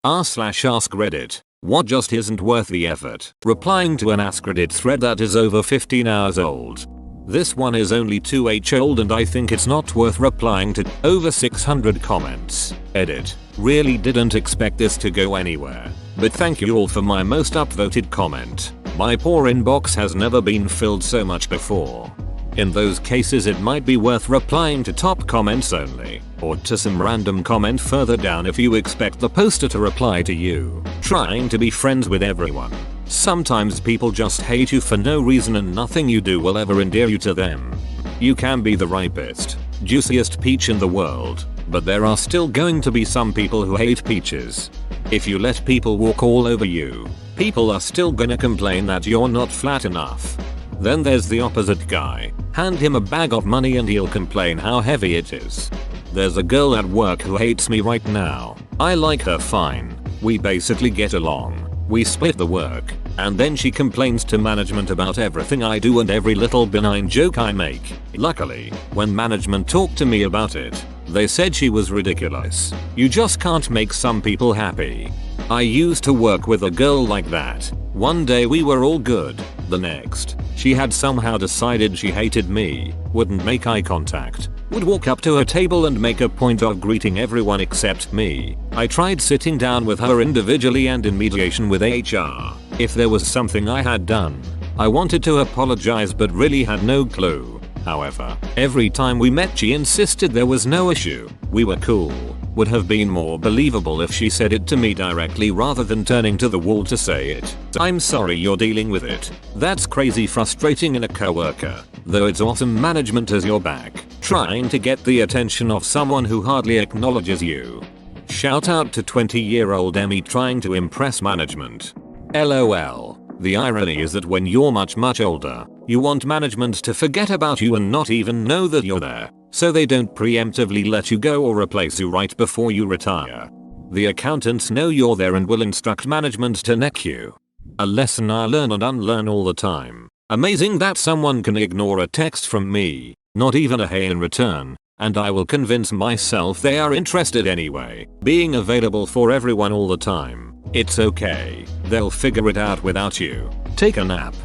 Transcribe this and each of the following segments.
r/AskReddit. What just isn't worth the effort? Replying to an AskReddit thread that is over 15 hours old. This one is only 2h old and I think it's not worth replying to. Over 600 comments. Edit. Really didn't expect this to go anywhere. But thank you all for my most upvoted comment. My poor inbox has never been filled so much before. In those cases it might be worth replying to top comments only, or to some random comment further down if you expect the poster to reply to you. Trying to be friends with everyone. Sometimes people just hate you for no reason and nothing you do will ever endear you to them. You can be the ripest, juiciest peach in the world, but there are still going to be some people who hate peaches. If you let people walk all over you, people are still gonna complain that you're not flat enough. Then there's the opposite guy. Hand him a bag of money and he'll complain how heavy it is. There's a girl at work who hates me right now. I like her fine. We basically get along. We split the work. And then she complains to management about everything I do and every little benign joke I make. Luckily, when management talked to me about it, they said she was ridiculous. You just can't make some people happy. I used to work with a girl like that. One day we were all good. The next, she had somehow decided she hated me, wouldn't make eye contact, would walk up to her table and make a point of greeting everyone except me. I tried sitting down with her individually and in mediation with HR. If there was something I had done, I wanted to apologize but really had no clue. However, every time we met she insisted there was no issue, we were cool. Would have been more believable if she said it to me directly rather than turning to the wall to say it. I'm sorry you're dealing with it. That's crazy frustrating in a coworker, though it's awesome management has your back, trying to get the attention of someone who hardly acknowledges you. Shout out to 20-year-old Emmy trying to impress management. LOL. The irony is that when you're much older, you want management to forget about you and not even know that you're there, so they don't preemptively let you go or replace you right before you retire. The accountants know you're there and will instruct management to neck you. A lesson I learn and unlearn all the time. Amazing that someone can ignore a text from me, not even a hey in return, and I will convince myself they are interested anyway. Being available for everyone all the time. It's okay. They'll figure it out without you. Take a nap.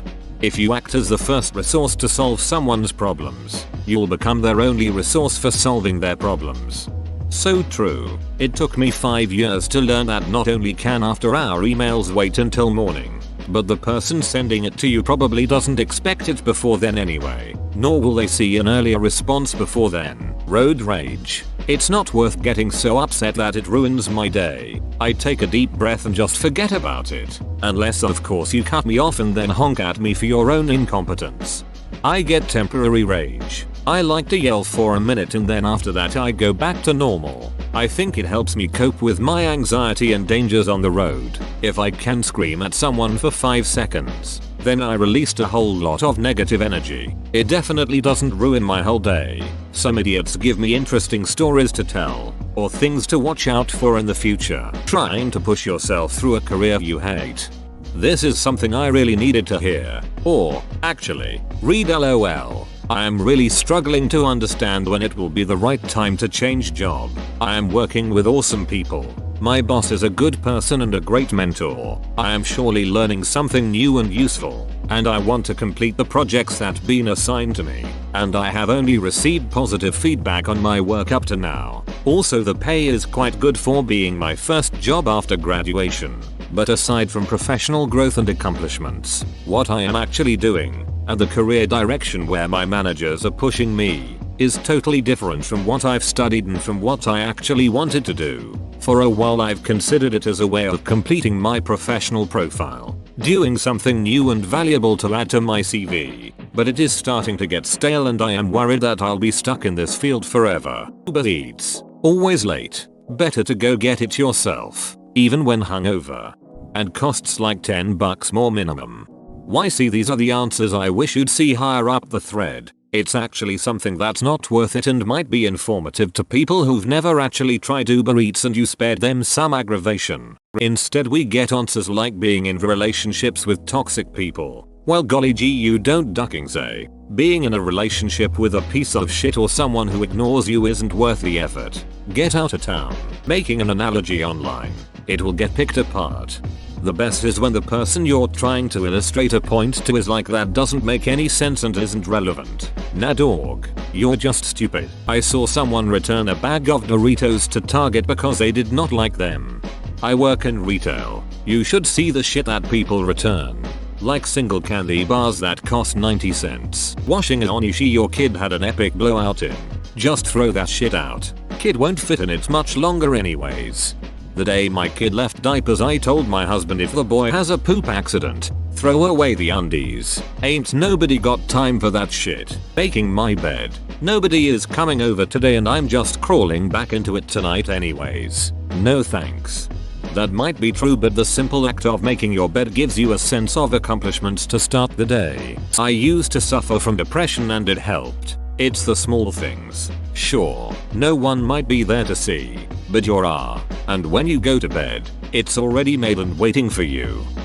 If you act as the first resource to solve someone's problems, you'll become their only resource for solving their problems. So true. It took me 5 years to learn that not only can after-hour emails wait until morning, but the person sending it to you probably doesn't expect it before then anyway, nor will they see an earlier response before then. Road rage. It's not worth getting so upset that it ruins my day. I take a deep breath and just forget about it. Unless of course you cut me off and then honk at me for your own incompetence. I get temporary rage. I like to yell for a minute and then after that I go back to normal. I think it helps me cope with my anxiety and dangers on the road. If I can scream at someone for 5 seconds, then I released a whole lot of negative energy. It definitely doesn't ruin my whole day. Some idiots give me interesting stories to tell, or things to watch out for in the future. Trying to push yourself through a career you hate. This is something I really needed to hear. Or, actually, read LOL. I am really struggling to understand when it will be the right time to change job. I am working with awesome people. My boss is a good person and a great mentor. I am surely learning something new and useful, and I want to complete the projects that been assigned to me, and I have only received positive feedback on my work up to now. Also the pay is quite good for being my first job after graduation. But aside from professional growth and accomplishments, what I am actually doing, and the career direction where my managers are pushing me, is totally different from what I've studied and from what I actually wanted to do. For a while I've considered it as a way of completing my professional profile, doing something new and valuable to add to my CV, but it is starting to get stale and I am worried that I'll be stuck in this field forever. Uber Eats. Always late. Better to go get it yourself, even when hungover. And costs like $10 more minimum. Why, see, these are the answers I wish you'd see higher up the thread. It's actually something that's not worth it and might be informative to people who've never actually tried Uber Eats and you spared them some aggravation. Instead we get answers like being in relationships with toxic people, Well golly gee, you don't ducking say. Being in a relationship with a piece of shit or someone who ignores you isn't worth the effort. Get out of town. Making an analogy online. It will get picked apart. The best is when the person you're trying to illustrate a point to is like, that doesn't make any sense and isn't relevant. Nah dog, you're just stupid. I saw someone return a bag of Doritos to Target because they did not like them. I work in retail. You should see the shit that people return. Like single candy bars that cost 90 cents. Washing an Onishi your kid had an epic blowout in. Just throw that shit out. Kid won't fit in it much longer anyways. The day my kid left diapers, I told my husband, if the boy has a poop accident, throw away the undies. Ain't nobody got time for that shit. Making my bed. Nobody is coming over today and I'm just crawling back into it tonight anyways. No thanks. That might be true, but the simple act of making your bed gives you a sense of accomplishment to start the day. I used to suffer from depression and it helped. It's the small things. Sure, no one might be there to see, but you are. And when you go to bed, it's already made and waiting for you.